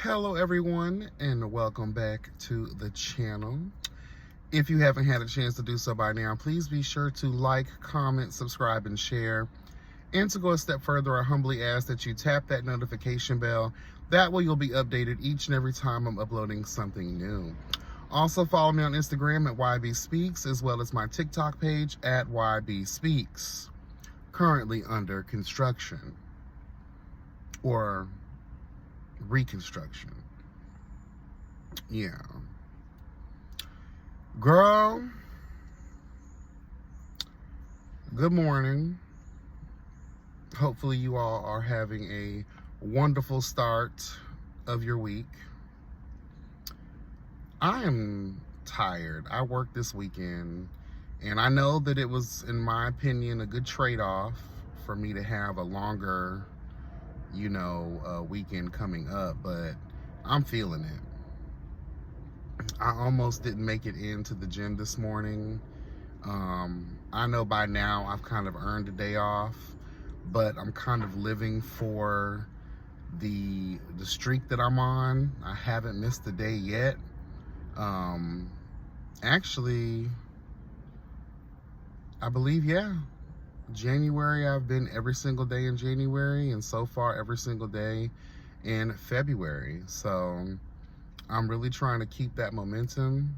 Hello everyone, and welcome back to the channel. If you haven't had a chance to do so by now, please be sure to like, comment, subscribe, and share. And to go a step further, I humbly ask that you tap that notification bell. That way you'll be updated each and every time I'm uploading something new. Also follow me on Instagram at YB Speaks, as well as my TikTok page at YB Speaks. Currently under construction. Or reconstruction. Yeah. Girl, good morning. Hopefully you all are having a wonderful start of your week. I am tired. I worked this weekend, and I know that it was, in my opinion, a good trade-off for me to have a longer weekend coming up, but I'm feeling it. I almost didn't make it into the gym this morning. I know by now I've kind of earned a day off, but I'm kind of living for the streak that I'm on. I haven't missed a day yet. Actually, I believe, yeah. January, I've been every single day in January, and so far every single day in February. So I'm really trying to keep that momentum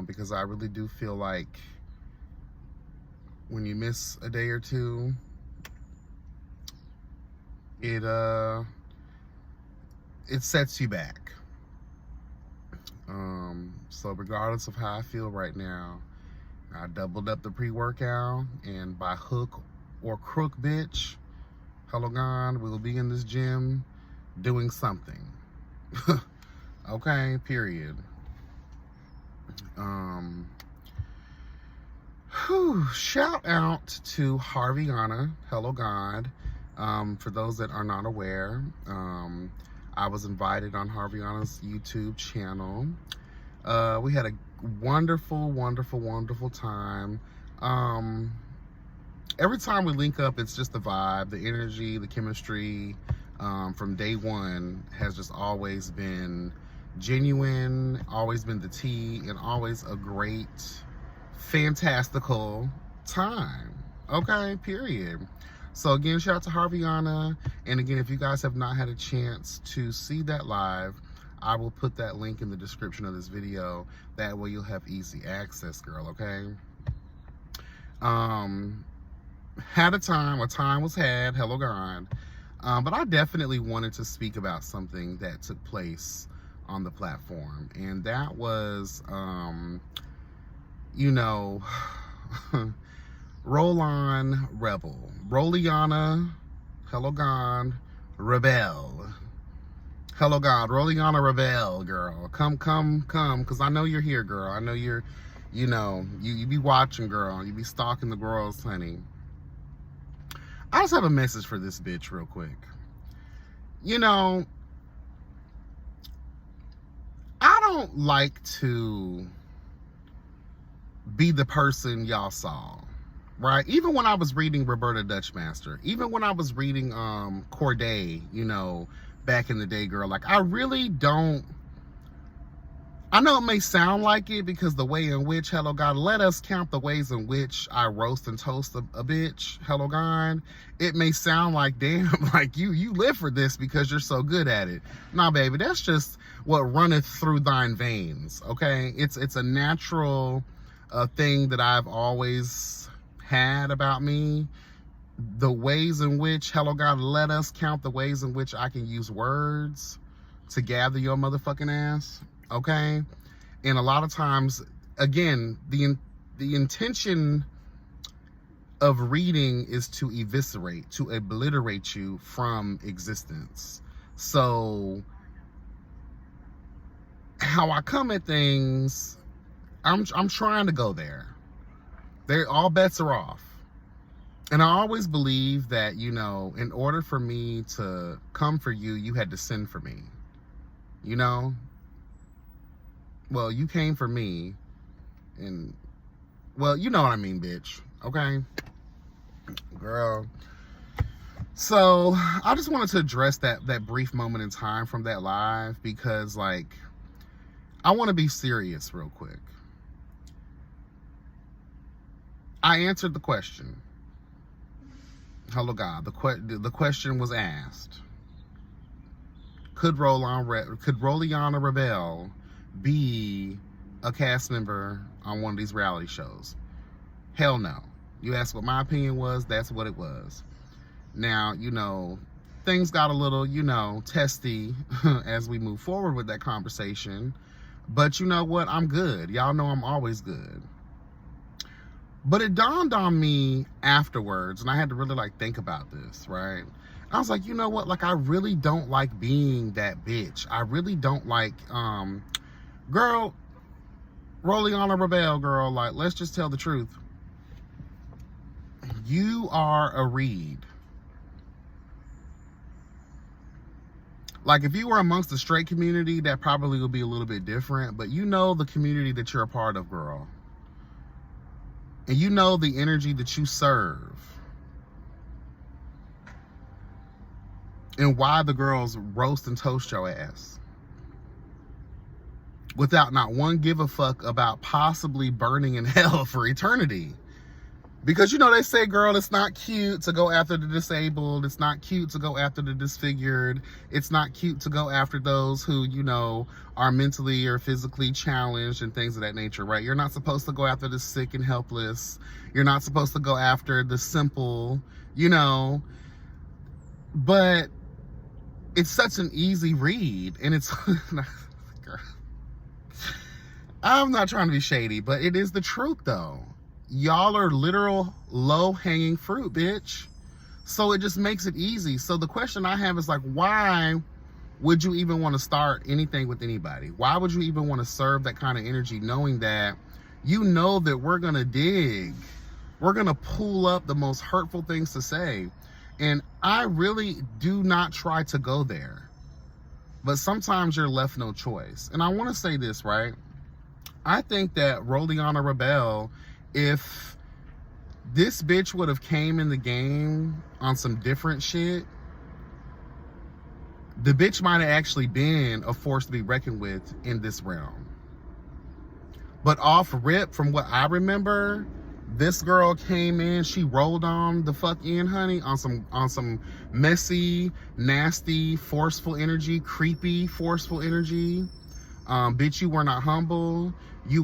because I really do feel like when you miss a day or two, it sets you back. So regardless of how I feel right now, I doubled up the pre-workout, and by hook or crook, bitch, hello God, we'll be in this gym doing something. Okay, period. Shout out to Harviana, hello God. For those that are not aware, I was invited on Harviana's YouTube channel. We had a wonderful time. Every time we link up, it's just the vibe, the energy, the chemistry from day one has just always been genuine, always been the tea, and always a great, fantastical time. Okay, period. So again, shout out to Harviana. And again, if you guys have not had a chance to see that live, I will put that link in the description of this video. That way you'll have easy access, girl, okay? Had a time was had, hello God. But I definitely wanted to speak about something that took place on the platform. And that was, Roll-On Rebel. Rolliana, hello God, Rebel. Hello God, Rolliana Rebel, girl. Come, because I know you're here, girl. I know you're, you be watching, girl. You be stalking the girls, honey. I just have a message for this bitch real quick. I don't like to be the person y'all saw, right? Even when I was reading Roberta Dutchmaster, even when I was reading Corday, back in the day, girl, like I really don't, I know it may sound like it because the way in which, hello God, let us count the ways in which I roast and toast a bitch, hello God. It may sound like, damn, like you live for this because you're so good at it. Nah, baby, that's just what runneth through thine veins, okay? It's a natural thing that I've always had about me. The ways in which, hello God, let us count the ways in which I can use words to gather your motherfucking ass, okay? And a lot of times, again, the intention of reading is to eviscerate, to obliterate you from existence. So how I come at things, I'm trying to go there. All bets are off. And I always believe that, in order for me to come for you, you had to send for me. Well, you came for me, and, well, you know what I mean, bitch. Okay? Girl, So I just wanted to address that brief moment in time from that live, because like I want to be serious real quick. I answered the question. Hello God. The question was asked. Could Roliana Rebelle be a cast member on one of these reality shows? Hell no. You asked what my opinion was, that's what it was. Now, you know, things got a little, you know, testy as we move forward with that conversation. But you know what? I'm good. Y'all know I'm always good. But it dawned on me afterwards, and I had to really like think about this, right? I was like, you know what? Like, I really don't like being that bitch. I really don't like, girl, Roliana Rebelle, girl, like, let's just tell the truth. You are a Reed. Like, if you were amongst the straight community, that probably would be a little bit different, but you know the community that you're a part of, girl. And you know the energy that you serve. And why the girls roast and toast your ass. Without not one give a fuck about possibly burning in hell for eternity. Because, you know, they say, girl, it's not cute to go after the disabled. It's not cute to go after the disfigured. It's not cute to go after those who, you know, are mentally or physically challenged and things of that nature, right? You're not supposed to go after the sick and helpless. You're not supposed to go after the simple, you know. But it's such an easy read. And it's... I'm not trying to be shady, but it is the truth, though. Y'all are literal low-hanging fruit, bitch. So it just makes it easy. So the question I have is like, why would you even want to start anything with anybody? Why would you even want to serve that kind of energy, knowing that you know that we're going to dig? We're going to pull up the most hurtful things to say. And I really do not try to go there. But sometimes you're left no choice. And I want to say this, right? I think that Roliana Rebelle, if this bitch would have came in the game on some different shit, the bitch might have actually been a force to be reckoned with in this realm. But off rip, from what I remember, this girl came in, she rolled on the fuck in, honey, on some messy, nasty, forceful energy, creepy, forceful energy. Bitch, you were not humble. You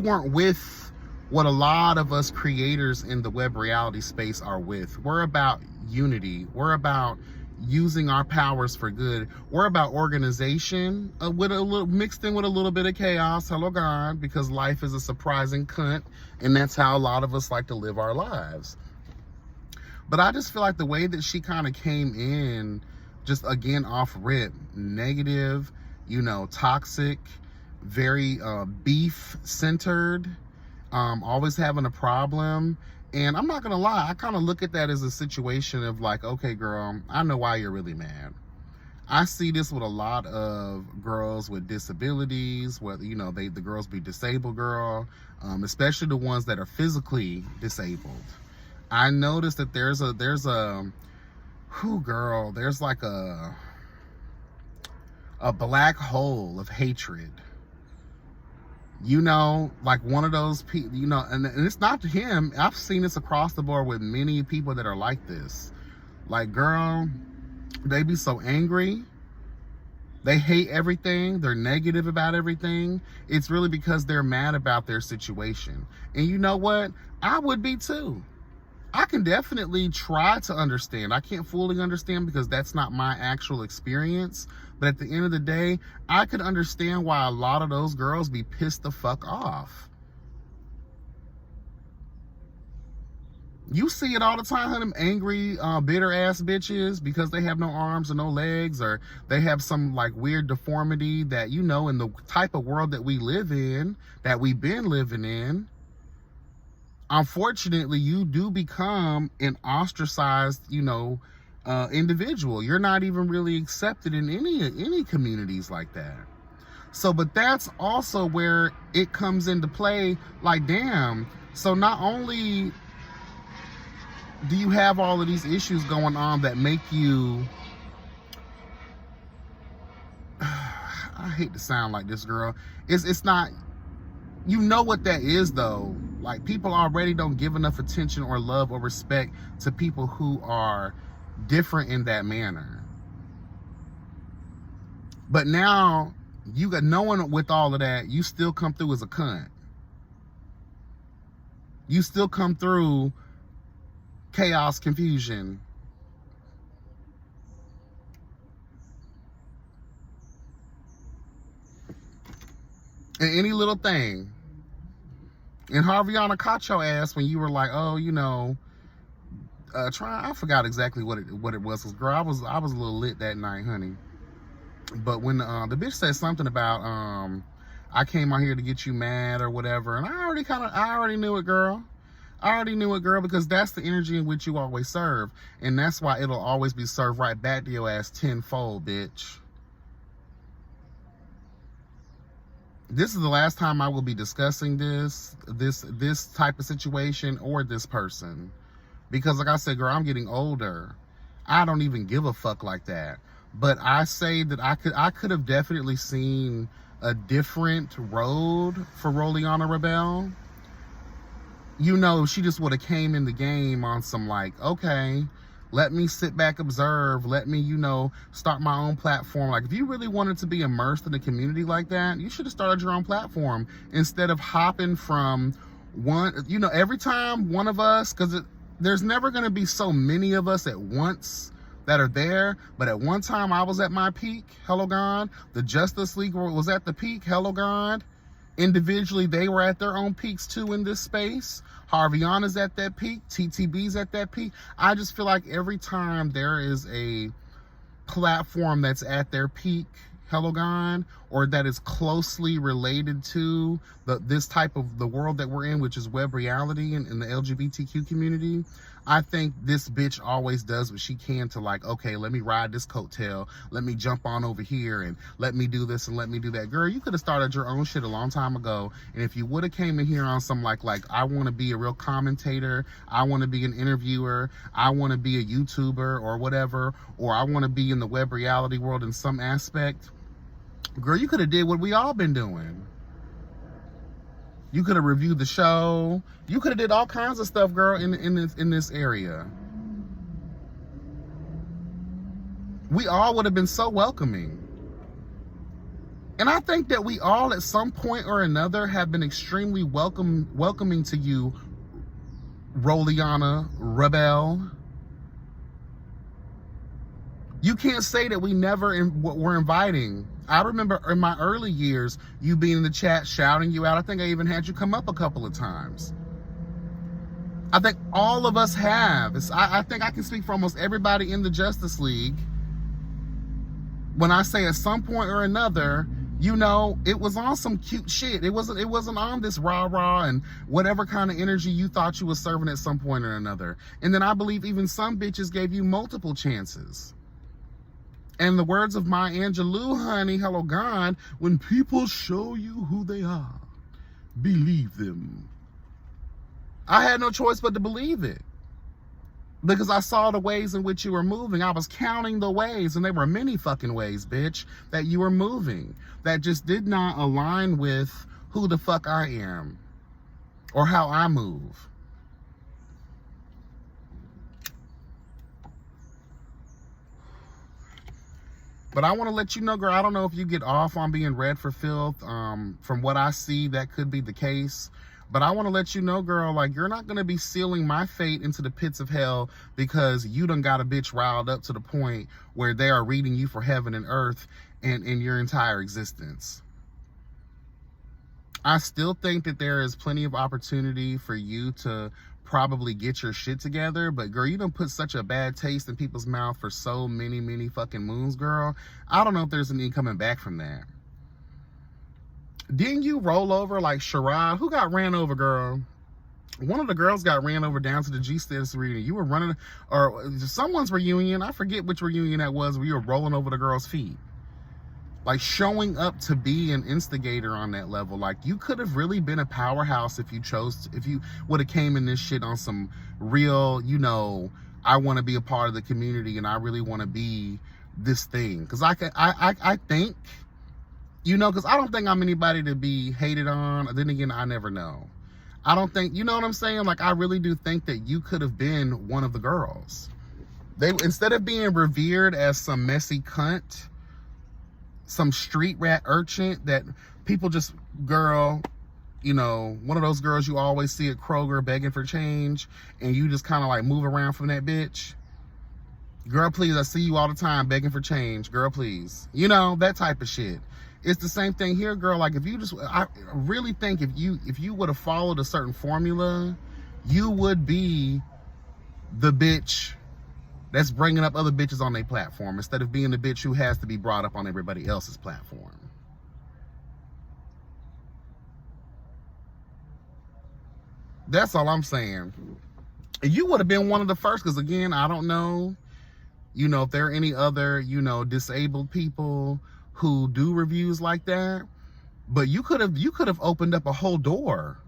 weren't with what a lot of us creators in the web reality space are with. We're about unity. We're about using our powers for good. We're about organization with a little mixed in with a little bit of chaos. Hello God, because life is a surprising cunt, and that's how a lot of us like to live our lives. But I just feel like the way that she kind of came in, just again off rip, negative, you know, toxic, very beef centered, always having a problem. And I'm not gonna lie, I kind of look at that as a situation of like, okay, girl, I know why you're really mad. I see this with a lot of girls with disabilities, whether, you know, the girls be disabled, girl, especially the ones that are physically disabled. I noticed that there's like a black hole of hatred. You know, like one of those people, you know, and it's not him. I've seen this across the board with many people that are like this. Like, girl, they be so angry. They hate everything. They're negative about everything. It's really because they're mad about their situation. And you know what? I would be too. I can definitely try to understand. I can't fully understand because that's not my actual experience. But at the end of the day, I could understand why a lot of those girls be pissed the fuck off. You see it all the time, them angry, bitter ass bitches because they have no arms or no legs, or they have some like weird deformity that, you know, in the type of world that we live in, that we've been living in, unfortunately, you do become an ostracized, you know, individual. You're not even really accepted in any communities like that. So, but that's also where it comes into play. Like, damn. So not only do you have all of these issues going on that make you, I hate to sound like this, girl, it's not, you know what that is though. Like, people already don't give enough attention or love or respect to people who are different in that manner. But now you got, knowing with all of that, you still come through as a cunt. You still come through chaos, confusion. And any little thing. And Harviana caught your ass when you were like, oh, you know, I forgot exactly what it was. 'Cause girl, I was a little lit that night, honey. But when the bitch said something about I came out here to get you mad or whatever, and I already knew it, girl. I already knew it, girl, because that's the energy in which you always serve. And that's why it'll always be served right back to your ass tenfold, bitch. This is the last time I will be discussing this type of situation or this person. Because like I said, girl, I'm getting older. I don't even give a fuck like that. But I say that I could have definitely seen a different road for Roliana Rebel. You know, she just would have came in the game on some like, okay, let me sit back, observe, let me, you know, start my own platform. Like, if you really wanted to be immersed in a community like that, you should have started your own platform instead of hopping from one, you know, every time one of us, because there's never going to be so many of us at once that are there. But at one time I was at my peak, hello God. The Justice League was at the peak, hello God. Individually, they were at their own peaks too in this space. Harviana's at that peak. TTB's at that peak. I just feel like every time there is a platform that's at their peak, hello God, or that is closely related to this type of the world that we're in, which is web reality and in the LGBTQ community, I think this bitch always does what she can to like, okay, let me ride this coattail, let me jump on over here, and let me do this and let me do that. Girl, you could have started your own shit a long time ago, and if you would have came in here on some like I want to be a real commentator, I want to be an interviewer, I want to be a YouTuber or whatever, or I want to be in the web reality world in some aspect, girl, you could have did what we all been doing. You could have reviewed the show. You could have did all kinds of stuff, girl, in this area. We all would have been so welcoming. And I think that we all at some point or another have been extremely welcoming to you, Roliana Rebel. You can't say that we never were inviting. I remember in my early years, you being in the chat, shouting you out. I think I even had you come up a couple of times. I think all of us have. I think I can speak for almost everybody in the Justice League when I say at some point or another, you know, it was on some cute shit. It wasn't on this rah-rah and whatever kind of energy you thought you was serving at some point or another. And then I believe even some bitches gave you multiple chances. And the words of Maya Angelou, honey, hello God, when people show you who they are, believe them. I had no choice but to believe it. Because I saw the ways in which you were moving. I was counting the ways, and there were many fucking ways, bitch, that you were moving that just did not align with who the fuck I am or how I move. But I want to let you know, girl, I don't know if you get off on being read for filth. From what I see, that could be the case. But I want to let you know, girl, like, you're not going to be sealing my fate into the pits of hell because you done got a bitch riled up to the point where they are reading you for heaven and earth and in your entire existence. I still think that there is plenty of opportunity for you to probably get your shit together, but girl, you done put such a bad taste in people's mouth for so many fucking moons, girl. I don't know if there's any coming back from that. Didn't you roll over like Sherrod? Who got ran over, girl? One of the girls got ran over down to the G-Stance reunion. You were running, or someone's reunion, I forget which reunion that was, where you were rolling over the girl's feet. Like, showing up to be an instigator on that level. Like, you could have really been a powerhouse if you chose to, if you would have came in this shit on some real, you know, I want to be a part of the community and I really want to be this thing. Because I think, you know, because I don't think I'm anybody to be hated on. Then again, I never know. I don't think, you know what I'm saying? Like, I really do think that you could have been one of the girls. They, instead of being revered as some messy cunt, some street rat urchin that people just, girl, you know, one of those girls you always see at Kroger begging for change, and you just kind of like move around from that bitch. Girl, please, I see you all the time begging for change. Girl, please. You know, that type of shit. It's the same thing here, girl. Like, if you just, I really think if you would have followed a certain formula, you would be the bitch that's bringing up other bitches on their platform instead of being the bitch who has to be brought up on everybody else's platform. That's all I'm saying. You would have been one of the first, because again, I don't know, you know, if there are any other, you know, disabled people who do reviews like that, but you could have opened up a whole door.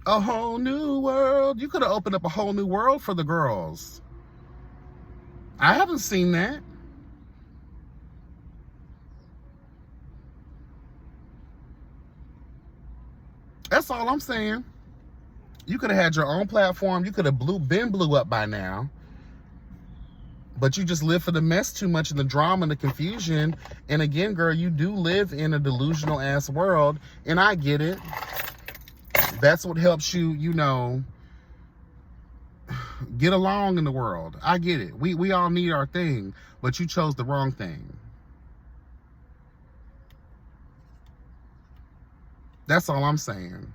A whole new world. You could have opened up a whole new world for the girls. I haven't seen that. That's all I'm saying. You could have had your own platform. You could have been blew up by now. But you just live for the mess too much, and the drama and the confusion. And again, girl, you do live in a delusional ass world, and I get it. That's what helps you, you know, get along in the world. I get it. We all need our thing, but you chose the wrong thing. That's all I'm saying.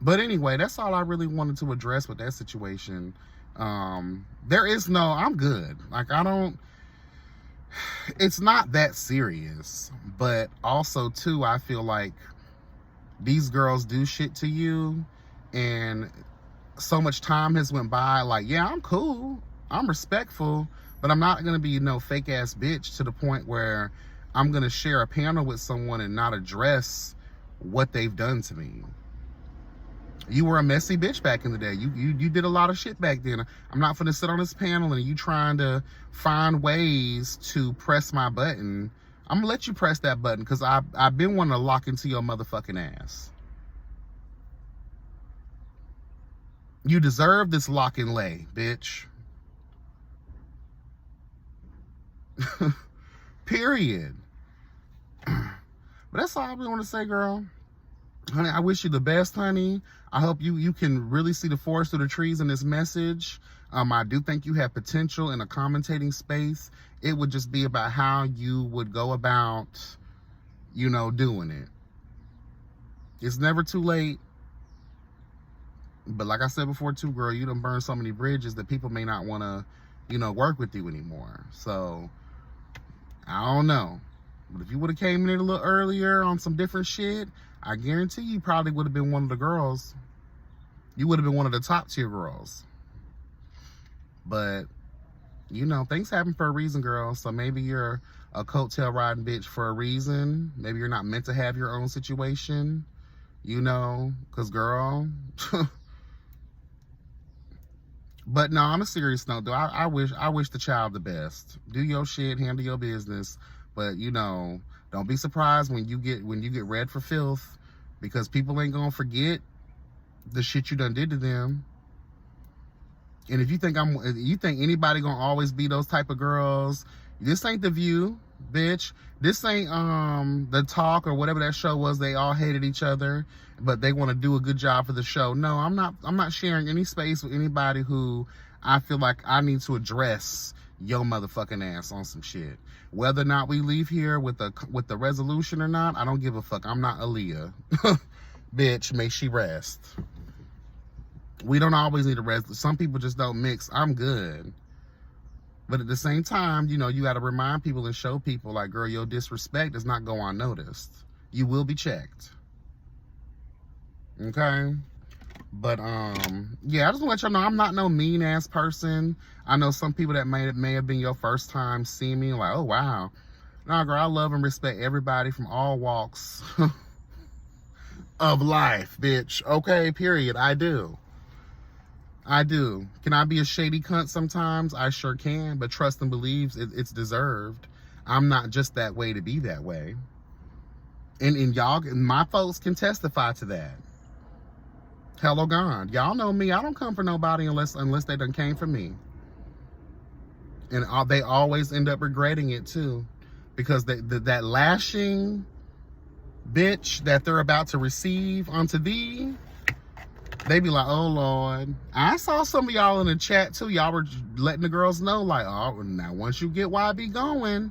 But anyway, that's all I really wanted to address with that situation. There is no, I'm good. Like, I don't, it's not that serious. But also, too, I feel like these girls do shit to you, and so much time has went by. Like, yeah, I'm cool, I'm respectful, but I'm not gonna be no fake ass bitch to the point where I'm gonna share a panel with someone and not address what they've done to me. You were a messy bitch back in the day. You did a lot of shit back then. I'm not gonna sit on this panel and you trying to find ways to press my button. I'm gonna let you press that button, because I've been wanting to lock into your motherfucking ass. You deserve this lock and lay, bitch. Period. But that's all I really want to say, girl. Honey, I wish you the best, honey. I hope you can really see the forest through the trees in this message. I do think you have potential in a commentating space. It would just be about how you would go about, you know, doing it. It's never too late. But like I said before too, girl, you done burned so many bridges that people may not want to, you know, work with you anymore. So, I don't know. But if you would have came in a little earlier on some different shit, I guarantee you probably would have been one of the girls. You would have been one of the top tier girls. But, you know, things happen for a reason, girl. So maybe you're a coattail riding bitch for a reason. Maybe you're not meant to have your own situation. You know, because, girl. But no, on a serious note, though, I wish the child the best. Do your shit, handle your business. But, you know, don't be surprised when you get read for filth, because people ain't gonna forget the shit you done did to them. And if you think anybody gonna always be those type of girls, this ain't The View, bitch. This ain't The Talk or whatever that show was. They all hated each other, but they want to do a good job for the show. No, I'm not sharing any space with anybody who I feel like I need to address your motherfucking ass on some shit. Whether or not we leave here with the resolution or not, I don't give a fuck. I'm not Aaliyah. Bitch, may she rest. We don't always need a rest. Some people just don't mix. I'm good. But at the same time, you know, you got to remind people and show people, like, girl, your disrespect does not go unnoticed. You will be checked. Okay? But yeah, I just want to let y'all know I'm not no mean ass person. I know some people that may have been your first time seeing me like, oh wow. Nah, girl, I love and respect everybody from all walks of life, bitch. Okay, period. I do. Can I be a shady cunt sometimes? I sure can, but trust and believe it's deserved. I'm not just that way to be that way. And y'all, my folks can testify to that. Hello, God. Y'all know me. I don't come for nobody unless they done came for me. And they always end up regretting it too. Because that lashing, bitch, that they're about to receive onto thee, they be like, oh Lord. I saw some of y'all in the chat too. Y'all were letting the girls know, like, oh, now once you get YB going,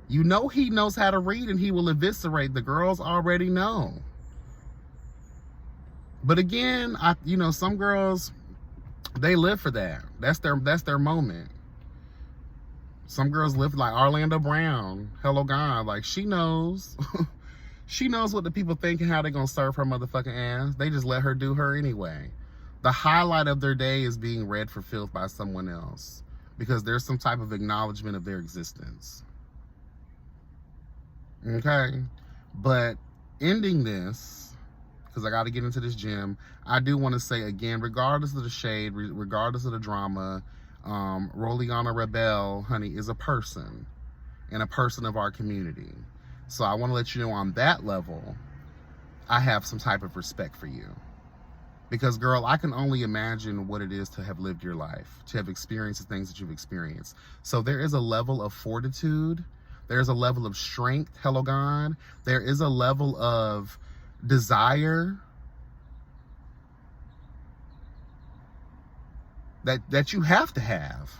you know he knows how to read and he will eviscerate. The girls already know. But again, some girls, they live for that. That's their moment. Some girls live like Orlando Brown. Hello, God. Like, she knows. She knows what the people think and how they're going to serve her motherfucking ass. They just let her do her anyway. The highlight of their day is being read for filth by someone else because there's some type of acknowledgement of their existence. Okay? But ending this, because I got to get into this gym, I do want to say again, regardless of the shade, regardless of the drama, Roliana Rebel, honey, is a person and a person of our community. So I want to let you know on that level, I have some type of respect for you. Because, girl, I can only imagine what it is to have lived your life, to have experienced the things that you've experienced. So there is a level of fortitude. There's a level of strength, hello God. There is a level of desire that you have to have.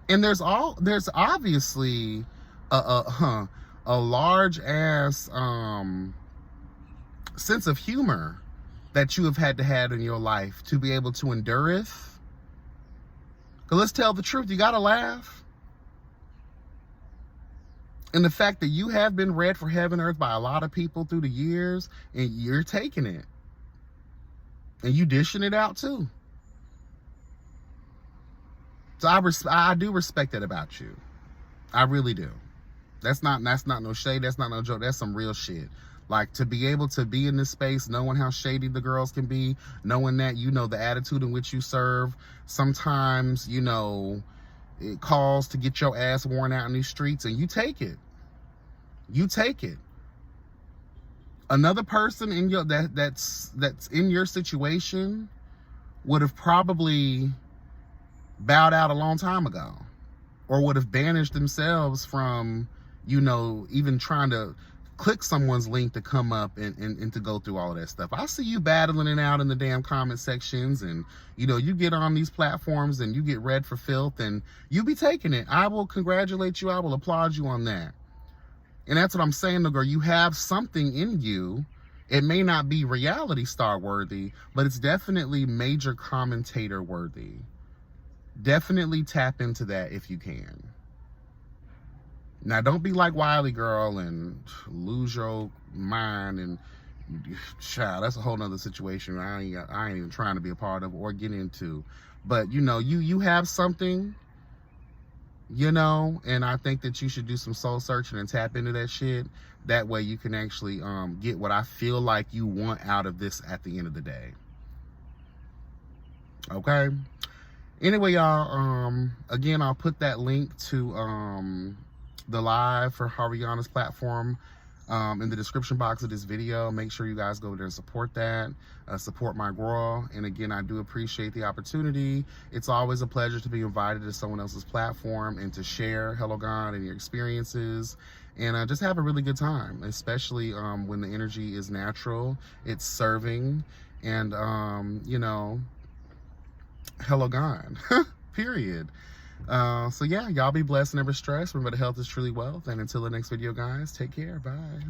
And there's obviously a large ass sense of humor that you have had to have in your life to be able to endure it. Because let's tell the truth, you gotta laugh. And the fact that you have been read for heaven and earth by a lot of people through the years, and you're taking it. And you dishing it out too. So I do respect that about you. I really do. That's not no shade. That's not no joke. That's some real shit. Like, to be able to be in this space, knowing how shady the girls can be, knowing that, the attitude in which you serve, sometimes, it calls to get your ass worn out in these streets, and you take it. You take it. Another person in your that's in your situation would have probably bowed out a long time ago, or would have banished themselves from, even trying to click someone's link to come up and to go through all of that stuff. I see you battling it out in the damn comment sections, and you get on these platforms and you get read for filth and you be taking it. I will congratulate you. I will applaud you on that. And that's what I'm saying, girl. You have something in you. It may not be reality star worthy, but it's definitely major commentator worthy. Definitely tap into that if you can. Now, don't be like Wiley Girl and lose your mind and, child, that's a whole nother situation I ain't even trying to be a part of or get into. But, you have something, and I think that you should do some soul searching and tap into that shit. That way you can actually get what I feel like you want out of this at the end of the day. Okay? Anyway, y'all, again, I'll put that link to the live for Ariana's platform in the description box of this video. Make sure you guys go there and support that. Support my girl. And again, I do appreciate the opportunity. It's always a pleasure to be invited to someone else's platform and to share Hello God and your experiences. And just have a really good time, especially when the energy is natural, it's serving, and, Hello God, period. So yeah, y'all be blessed and never stressed. Remember, the health is truly wealth. And until the next video, guys, take care. Bye.